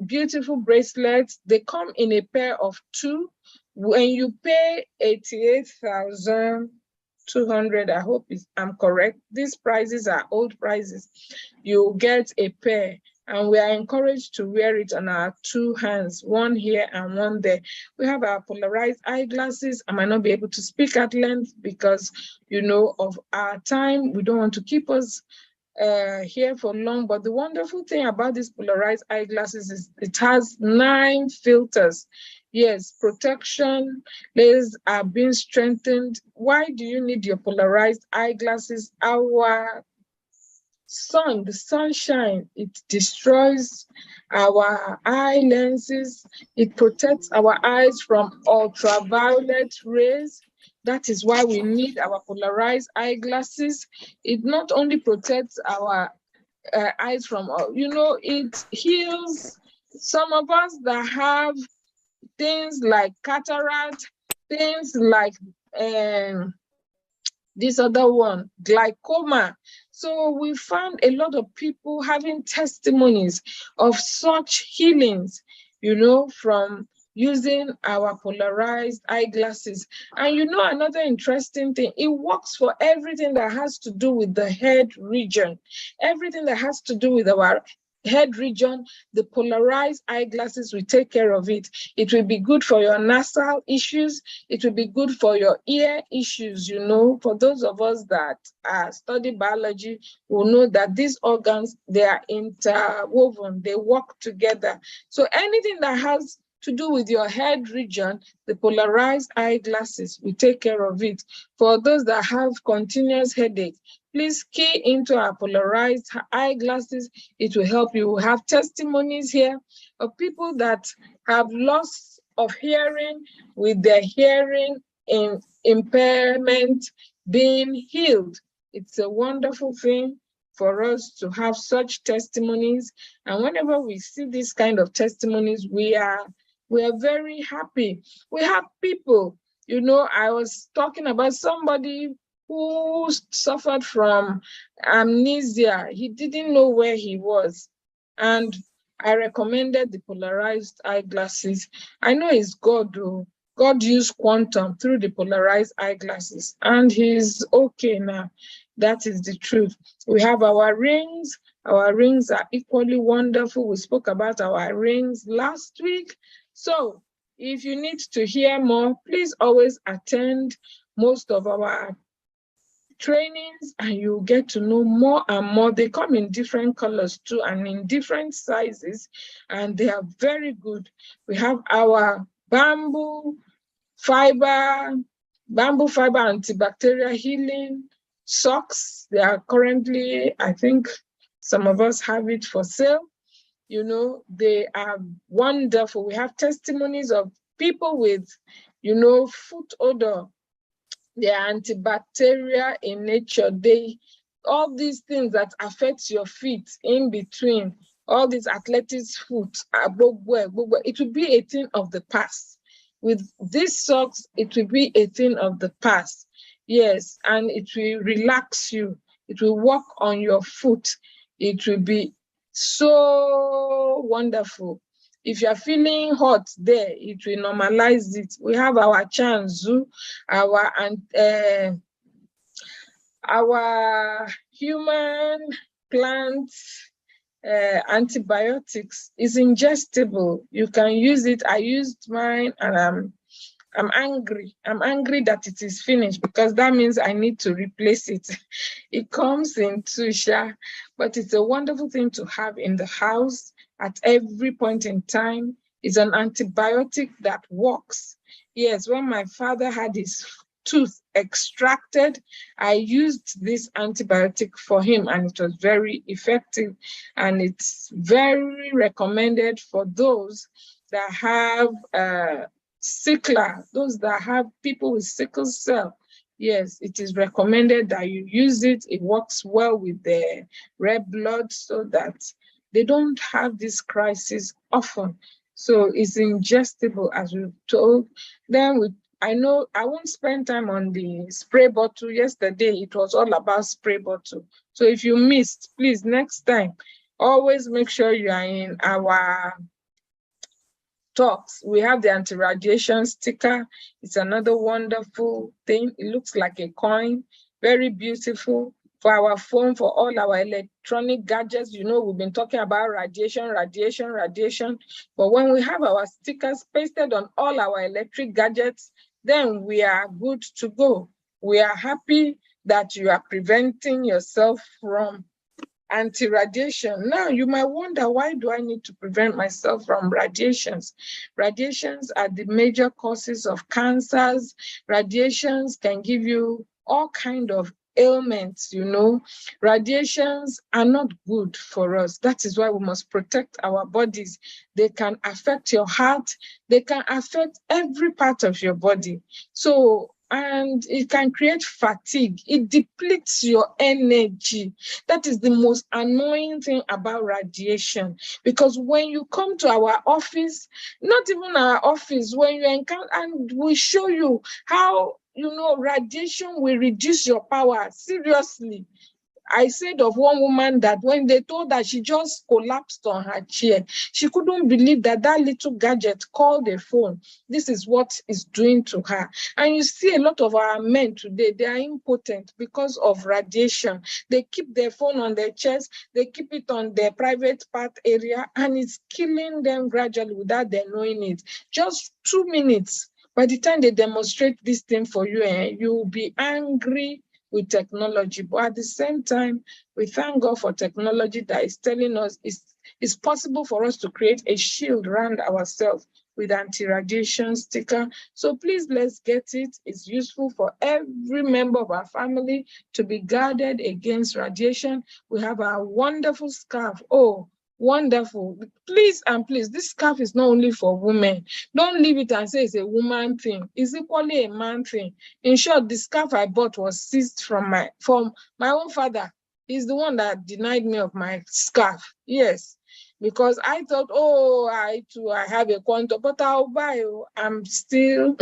beautiful bracelets. They come in a pair of 2. When you pay 88,200, I hope I'm correct. These prices are old prices. You get a pair, and we are encouraged to wear it on our 2 hands, one here and one there. We have our polarized eyeglasses. I might not be able to speak at length because, of our time. We don't want to keep us here for long, but the wonderful thing about these polarized eyeglasses is it has 9 filters. Yes, protection layers are being strengthened. Why do you need your polarized eyeglasses? Our sun, the sunshine, it destroys our eye lenses. It protects our eyes from ultraviolet rays. That is why we need our polarized eyeglasses. It not only protects our eyes from, it heals some of us that have things like cataract, things like this other one, glaucoma. So we found a lot of people having testimonies of such healings, from using our polarized eyeglasses. And another interesting thing, it works for everything that has to do with the head region, everything that has to do with our head region. The polarized eyeglasses will take care of it. It will be good for your nasal issues. It will be good for your ear issues. For those of us that study biology, will know that these organs, they are interwoven, they work together. So anything that has to do with your head region, the polarized eyeglasses will take care of it. For those that have continuous headache, please key into our polarized eyeglasses. It will help you. We have testimonies here of people that have loss of hearing with their hearing impairment being healed. It's a wonderful thing for us to have such testimonies. And whenever we see this kind of testimonies, we are very happy. We have people, I was talking about somebody who suffered from amnesia. He didn't know where he was. And I recommended the polarized eyeglasses. I know it's God, though. God used quantum through the polarized eyeglasses, and he's okay now. That is the truth. We have our rings. Our rings are equally wonderful. We spoke about our rings last week. So if you need to hear more, please always attend most of our trainings and you get to know more and more. They come in different colors too and in different sizes, and they are very good. We have our bamboo fiber antibacterial healing socks. They are currently, I think some of us have it for sale. They are wonderful. We have testimonies of people with You know, foot odor, they are antibacterial in nature. All these things that affect your feet in between, all these athletics foot, it will be a thing of the past. With these socks, it will be a thing of the past. Yes, and it will relax you. It will work on your foot. It will be so wonderful. If you're feeling hot there, it will normalize it. We have our Chanzu, our human plant antibiotics is ingestible. You can use it. I used mine, and I'm angry. I'm angry that it is finished, because that means I need to replace it. It comes in Tusha, but it's a wonderful thing to have in the house at every point in time. It's an antibiotic that works. Yes, when my father had his tooth extracted, I used this antibiotic for him, and it was very effective. And it's very recommended for those that have sickler, those that have people with sickle cell. Yes, it is recommended that you use it. It works well with the red blood, so that they don't have this crisis often. So it's ingestible, as we've told. Then I know I won't spend time on the spray bottle. Yesterday, it was all about spray bottle. So if you missed, please, next time, always make sure you are in our talks. We have the anti-radiation sticker. It's another wonderful thing. It looks like a coin, very beautiful. For our phone, for all our electronic gadgets, you know, we've been talking about radiation. But when we have our stickers pasted on all our electric gadgets, then we are good to go. We are happy that you are preventing yourself from anti-radiation. Now, you might wonder, why do I need to prevent myself from radiations? Radiations are the major causes of cancers. Radiations can give you all kinds of ailments, you know. Radiations are not good for us. That is why we must protect our bodies. They can affect your heart. They can affect every part of your body. And it can create fatigue. It depletes your energy. That is the most annoying thing about radiation. Because when you come to our office, not even our office, when you encounter, and we show you how, you know, radiation will reduce your power. Seriously. I said of one woman that when they told her, she just collapsed on her chair. She couldn't believe that that little gadget called a phone. This is what it's doing to her. And you see a lot of our men today, they are impotent because of radiation. They keep their phone on their chest, they keep it on their private part area, and it's killing them gradually without them knowing it. Just 2 minutes. By the time they demonstrate this thing for you, you will be angry with technology. But at the same time, we thank God for technology that is telling us it's possible for us to create a shield around ourselves with anti-radiation sticker. So please, let's get it. It's useful for every member of our family to be guarded against radiation. We have our wonderful scarf. Oh, wonderful. Please and please, this scarf is not only for women. Don't leave it and say it's a woman thing. It's equally a man thing. In short, the scarf I bought was seized from my own father. He's the one that denied me of my scarf. Yes. Because I thought, oh, I have a quantum, but I'll buy. I'm still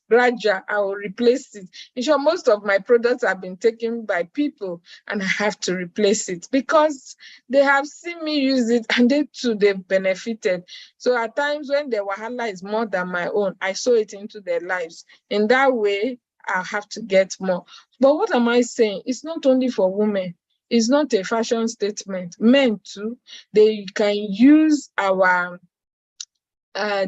gradual. I will replace it. In short, most of my products have been taken by people, and I have to replace it because they have seen me use it, and they too, they've benefited. So at times when the wahala is more than my own, I sow it into their lives. In that way, I'll have to get more. But what am I saying? It's not only for women. It's not a fashion statement. Men too, they can use our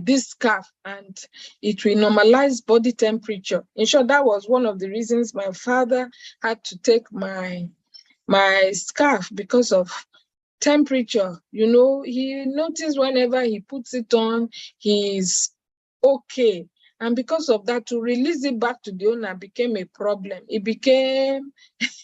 this scarf, and it will normalize body temperature. In short, that was one of the reasons my father had to take my scarf, because of temperature. You know, he noticed whenever he puts it on, he's okay. And because of that, to release it back to the owner became a problem. It became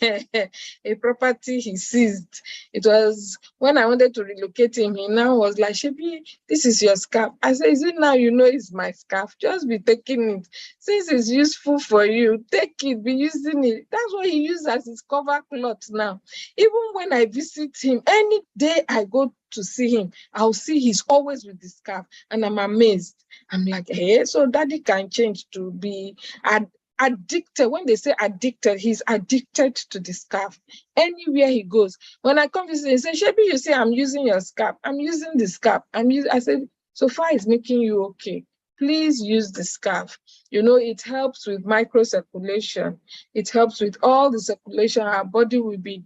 a property he seized. It was when I wanted to relocate him, he now was like, Shebi, this is your scarf. I said, is it now you know it's my scarf? Just be taking it. Since it's useful for you, take it, be using it. That's what he used as his cover cloth now. Even when I visit him, any day I go to see him, I'll see he's always with the scarf, and I'm amazed. I'm like, hey, so daddy can change to be addicted. When they say addicted, he's addicted to the scarf. Anywhere he goes, when I come visit, he say, Shebi, you say I'm using your scarf. I'm using the scarf. I said, so far it's making you okay. Please use the scarf. You know, it helps with microcirculation. It helps with all the circulation. Our body will be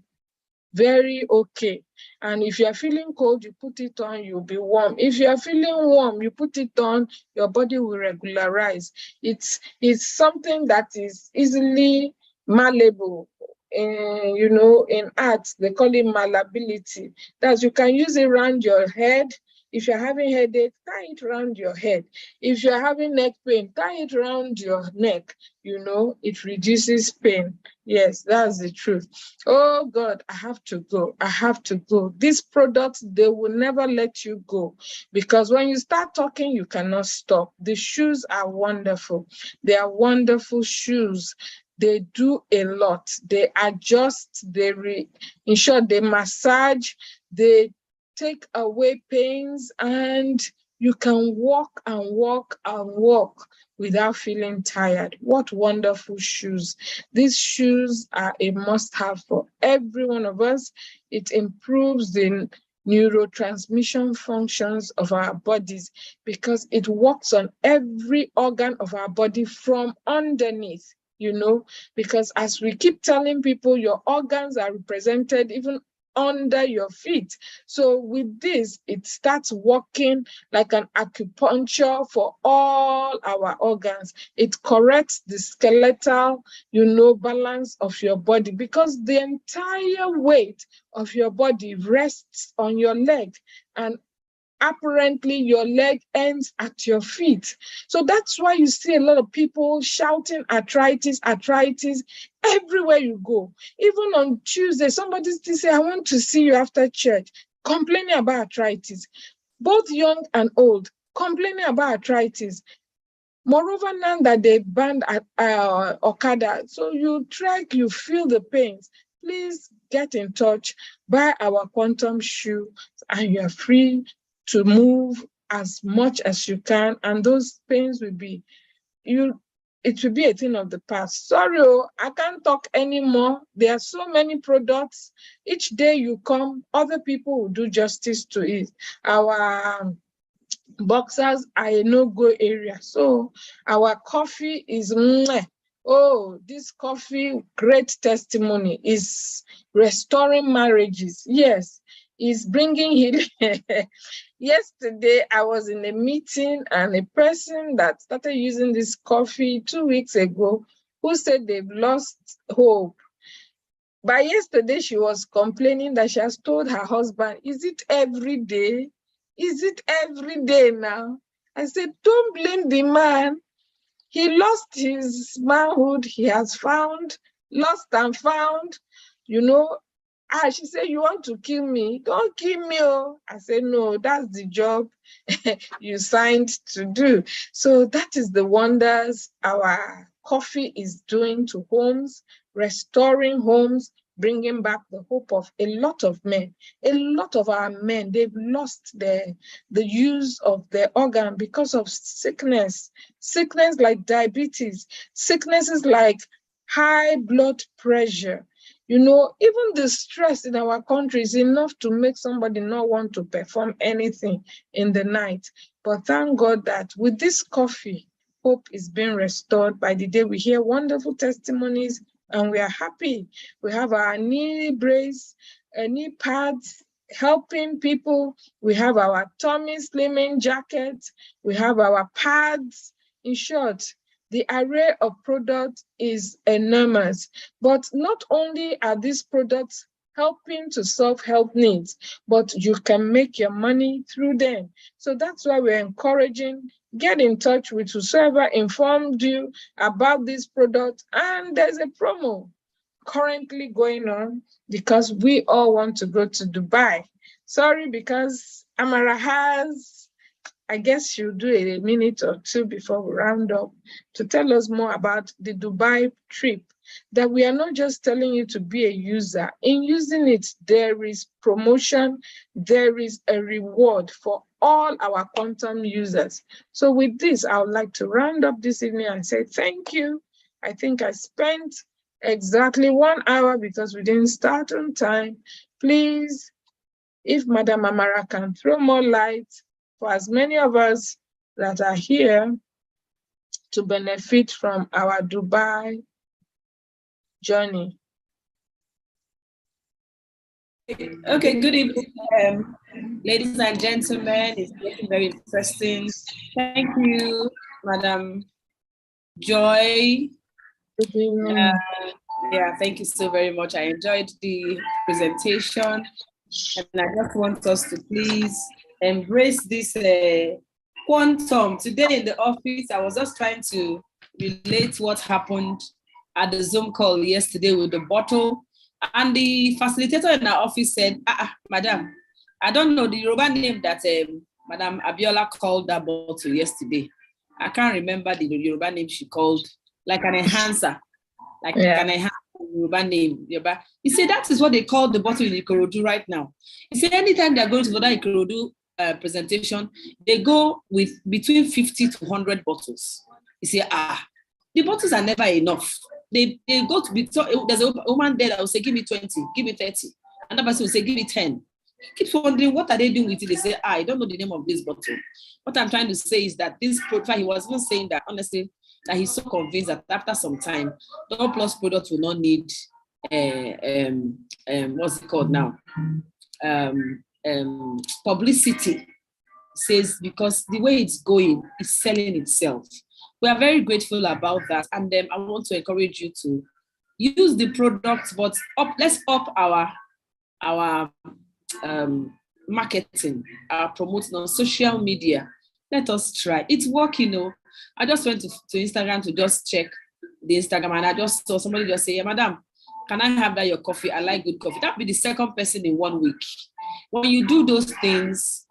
very okay. And if you are feeling cold, you put it on, you'll be warm. If you are feeling warm, you put it on, your body will regularize. It's something that is easily malleable. You know, in art, they call it malleability. That you can use it around your head. If you're having headache, tie it around your head. If you're having neck pain, tie it around your neck. You know, it reduces pain. Yes, that's the truth. Oh God, I have to go. I have to go. These products, they will never let you go, because when you start talking, you cannot stop. The shoes are wonderful. They are wonderful shoes. They do a lot. They adjust, in short, they massage, they take away pains, and you can walk and walk and walk without feeling tired. What wonderful shoes. These shoes are a must-have for every one of us. It improves the neurotransmission functions of our bodies because it works on every organ of our body from underneath, you know, because as we keep telling people, your organs are represented even under your feet. So with this, it starts working like an acupuncture for all our organs. It corrects the skeletal, you know, balance of your body, because the entire weight of your body rests on your leg, and apparently your leg ends at your feet. So that's why you see a lot of people shouting arthritis, arthritis everywhere you go. Even on Tuesday, somebody still say, I want to see you after church, complaining about arthritis. Both young and old, complaining about arthritis. Moreover, now that they banned Okada, so you track, you feel the pains, please get in touch, buy our quantum shoe, and you are free to move as much as you can, and those pains will be, it will be a thing of the past. Sorry, I can't talk anymore. There are so many products. Each day you come, other people will do justice to it. Our boxers are a no-go area. So our coffee is oh, this coffee, great testimony, is restoring marriages. Yes, is bringing healing. Yesterday, I was in a meeting, and a person that started using this coffee 2 weeks ago, who said they've lost hope. By yesterday, she was complaining that she has told her husband, is it every day? Is it every day now? I said, don't blame the man. He lost his manhood. He has found, lost and found, you know. She said, you want to kill me? Don't kill me. Oh. I said, no, that's the job you signed to do. So that is the wonders our coffee is doing to homes, restoring homes, bringing back the hope of a lot of men. A lot of our men, they've lost the use of their organ because of sickness like diabetes, sicknesses like high blood pressure. You know, even the stress in our country is enough to make somebody not want to perform anything in the night. But thank God that with this coffee, hope is being restored. By the day we hear wonderful testimonies, and we are happy. We have our knee brace, knee pads, helping people. We have our tummy slimming jackets. We have our pads. In short, the array of products is enormous. But not only are these products helping to solve health needs, but you can make your money through them. So that's why we're encouraging, get in touch with whoever informed you about this product. And there's a promo currently going on because we all want to go to Dubai. Sorry, because Amara has, I guess she'll do a minute or two before we round up to tell us more about the Dubai trip. That we are not just telling you to be a user. In using it, there is promotion, there is a reward for all our quantum users. So with this, I would like to round up this evening and say thank you. I think I spent exactly 1 hour because we didn't start on time. Please, if Madam Amara can throw more light for as many of us that are here to benefit from our Dubai journey. Okay, good evening, ladies and gentlemen. It's getting very interesting. Thank you, Madam Joy. Good evening. Yeah, thank you so very much. I enjoyed the presentation, and I just want us to please embrace this quantum. Today in the office, I was just trying to relate what happened at the Zoom call yesterday with the bottle. And the facilitator in our office said, Madam, I don't know the Yoruba name that Madam Abiola called that bottle yesterday. I can't remember the Yoruba name she called, like an enhancer, like an enhancer Yoruba name. He said that is what they call the bottle in Ikorodu right now. He said anytime they're going to go that Ikorodu presentation, they go with between 50 to 100 bottles. He said, the bottles are never enough. They go to be, there's a woman there that will say, give me 20, give me 30. Another person will say, give me 10. Keep wondering, what are they doing with it? They say, I don't know the name of this bottle. What I'm trying to say is that this product, he was even saying that, honestly, that he's so convinced that after some time, the All Plus product will not need, what's it called now? Publicity. Says, because the way it's going, it's selling itself. We are very grateful about that. And then I want to encourage you to use the product, but let's up our marketing, our promoting on social media. Let us try. It's working, I just went to Instagram to just check the Instagram, and I just saw somebody just say, yeah, Madam, can I have that your coffee? I like good coffee. That'd be the second person in 1 week. When you do those things,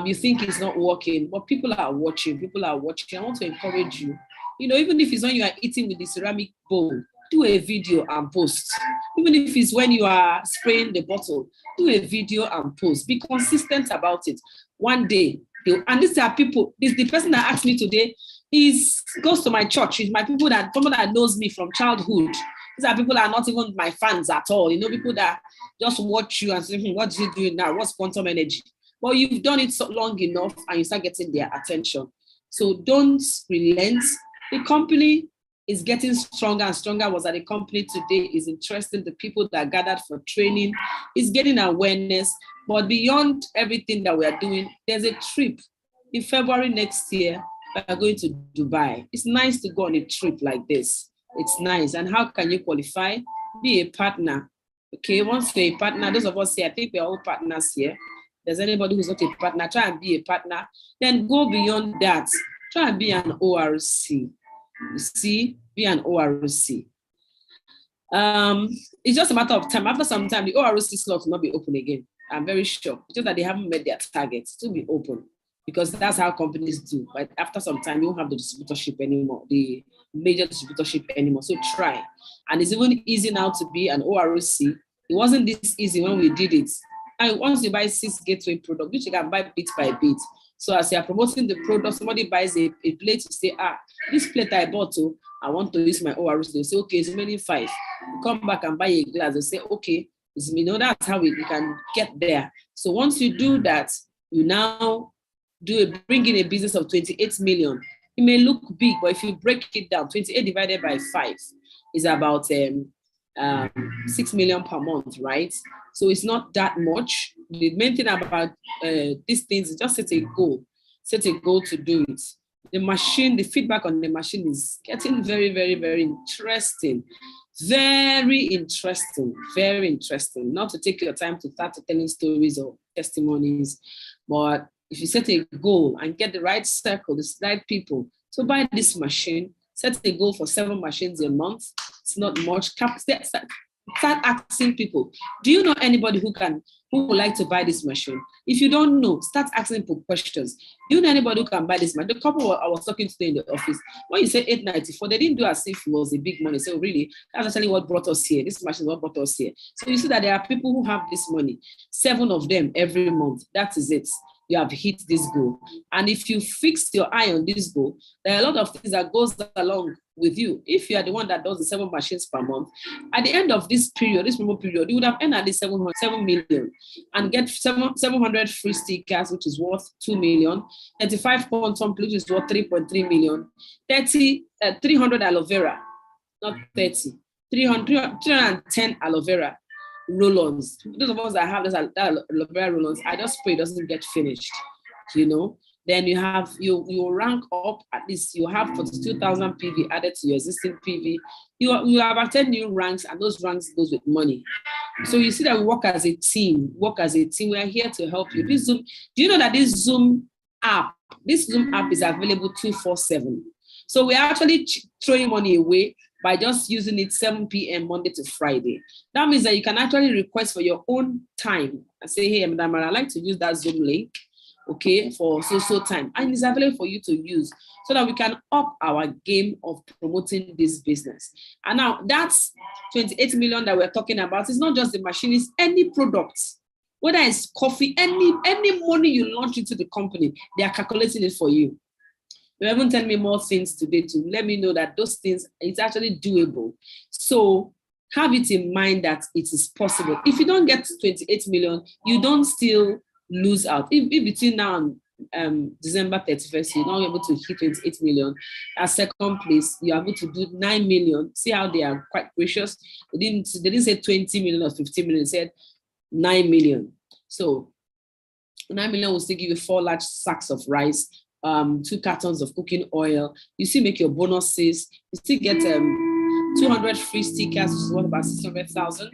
you think it's not working, but people are watching. I want to encourage you. Even if it's when you are eating with the ceramic bowl, do a video and post. Even if it's when you are spraying the bottle, do a video and post. Be consistent about it. One day, and these are people, the person that asked me today goes to my church. It's my people someone that knows me from childhood. These are people that are not even my fans at all. People that just watch you and say, what are you doing now? What's quantum energy? Well, you've done it so long enough and you start getting their attention. So don't relent. The company is getting stronger and stronger. Was that the company today is interesting. The people that are gathered for training is getting awareness. But beyond everything that we are doing, there's a trip in February next year. We are going to Dubai. It's nice to go on a trip like this. It's nice. And how can you qualify? Be a partner. Okay, once you're a partner, those of us here, I think we're all partners here. There's anybody who's not a partner, try and be a partner. Then go beyond that. Try and be an ORC. You see, be an ORC. It's just a matter of time. After some time, the ORC slot will not be open again. I'm very sure. It's just that they haven't met their targets to be open, because that's how companies do. But after some time, you won't have the distributorship anymore, the major distributorship anymore. So try. And it's even easy now to be an ORC. It wasn't this easy when we did it. And once you buy 6 gateway products, which you can buy bit by bit. So as you are promoting the product, somebody buys a plate, you say, this plate I bought, I want to use my ORC. They say, okay, it's remaining 5. You come back and buy a glass. They say, okay, that's how we can get there. So once you do that, you now bring in a business of 28 million. It may look big, but if you break it down, 28 divided by 5 is about 6 million per month, right? So it's not that much. The main thing about these things is just set a goal to do it. The feedback on the machine is getting very, very, very interesting. Very interesting, very interesting. Not to take your time to start telling stories or testimonies, but if you set a goal and get the right circle, the right people to buy this machine, set a goal for 7 machines a month. It's not much. Start asking people, do you know anybody who would like to buy this machine? If you don't know, start asking people questions. Do you know anybody who can buy this machine? The couple I was talking to in the office, when you say 894, they didn't do as if it was a big money. So really, that's actually what brought us here. This machine is what brought us here. So you see that there are people who have this money, 7 of them every month. That is it. You have hit this goal. And if you fix your eye on this goal, there are a lot of things that goes along with you. If you are the one that does the 7 machines per month, at the end of this period, this promo period, you would have earned at least 7 million and get 700 free stickers, which is worth 2 million, 35 quantum, which is worth 3.3 million, 300 aloe vera, not 30, 310 aloe vera roll-ons. Those of us that have this aloe vera roll-ons, I just pray it doesn't get finished, Then you have, you rank up, at least you have 42,000 PV added to your existing PV. You have attended new ranks, and those ranks goes with money. So you see that we work as a team. We are here to help you. This Zoom, do you know that this Zoom app is available 24/7? So we're actually throwing money away by just using it 7 p.m. Monday to Friday. That means that you can actually request for your own time and say, hey, Madam, I'd like to use that Zoom link, okay, for so time. And it's available for you to use so that we can up our game of promoting this business. And now that's 28 million that we're talking about. It's not just the machine, it's any product. Whether it's coffee, any money you launch into the company, they are calculating it for you. You haven't told me more things today to let me know that those things, it's actually doable. So have it in mind that it is possible. If you don't get 28 million, you don't still lose out. If between now and December 31st, you're not able to hit 28 million, at second place, you're able to do 9 million. See how they are quite gracious. They didn't say 20 million or 15 million, they said 9 million. So 9 million will still give you 4 large sacks of rice, 2 cartons of cooking oil. You still make your bonuses. You still get 200 free stickers, which is worth about 600,000.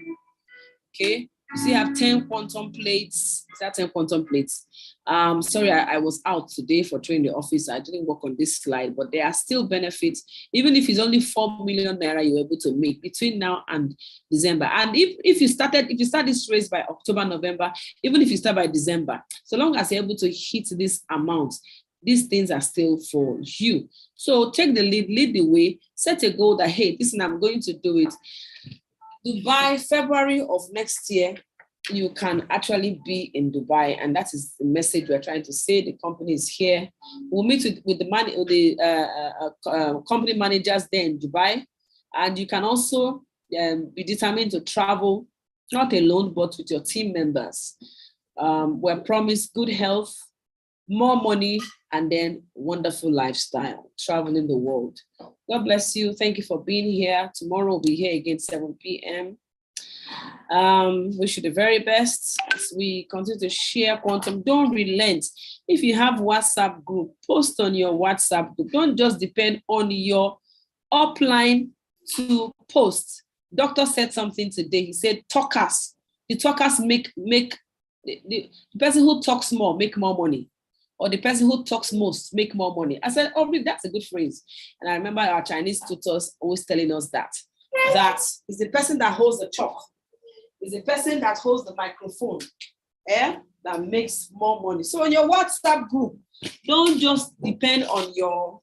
Okay. You still have 10 quantum plates. Is that 10 quantum plates? Sorry, I was out today for training the office. I didn't work on this slide, but there are still benefits. Even if it's only 4 million naira you're able to make between now and December. And if you start this race by October, November, even if you start by December, so long as you're able to hit this amount, these things are still for you. So take the lead the way, set a goal that, hey, listen, I'm going to do it. Dubai, February of next year, you can actually be in Dubai, and that is the message we're trying to say. The company is here. We'll meet with the company managers there in Dubai, and you can also be determined to travel, not alone, but with your team members. We're promised good health, more money, and then wonderful lifestyle, traveling the world. God bless you. Thank you for being here. Tomorrow we'll be here again, 7 p.m. Wish you the very best as we continue to share quantum. Don't relent. If you have WhatsApp group, post on your WhatsApp group. Don't just depend on your upline to post. Doctor said something today. He said, talkers. The talkers make the person who talks more make more money. Or the person who talks most make more money. I said, oh, that's a good phrase. And I remember our Chinese tutors always telling us that is the person that holds the chalk, is the person that holds the microphone, that makes more money. So in your WhatsApp group, don't just depend on your